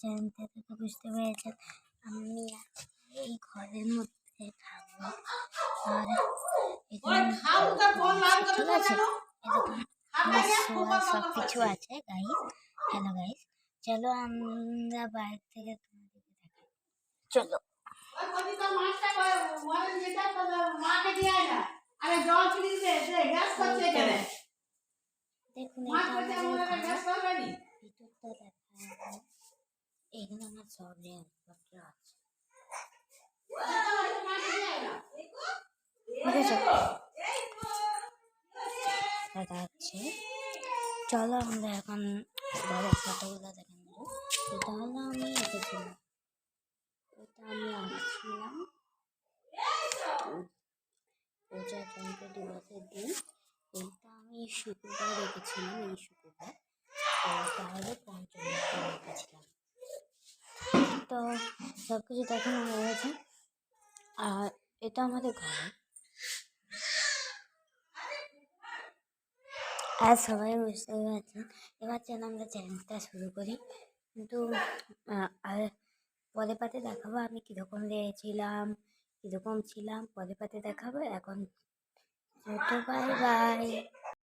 চ্যানেলটা থেকে বুঝতে পেরেছেন আমি এই ঘরের মধ্যে থাকবো আর এখানে ঠিক আছে এরকম আমার শোয়া সব কিছু আছে গাইস। হ্যালো গাইস, চলো আমরা বাইরে থেকে তোমাদেরকে দেখাই। চলো দেখুন ভিতরটা দেখা এখানে আমার সব জিনিসপত্র আছে। দেখাচ্ছি, চলো আমরা এখন বড় ফটোগুলো দেখে নেব। এটা হলো আমি এঁকেছিলাম, এটা আমি আঁকছিলাম প্রজাতন্ত্র দিবসের দিন। এইটা আমি শুক্রবার রেখেছিলাম, এই শুক্রবার। তাহলে পঞ্চমীতে রেখেছিলাম। তো সব কিছু দেখানো হয়ে গেছে। আর এটা আমাদের ঘর। আর সবাই বুঝতে পারছেন। এবার যেন আমরা চ্যালেঞ্জটা শুরু করি, কিন্তু আর পরে পাতে দেখাবো আমি কীরকম লেগেছিলাম, কীরকম ছিলাম, পরে পাতে দেখাবো। এখন বাই বাই।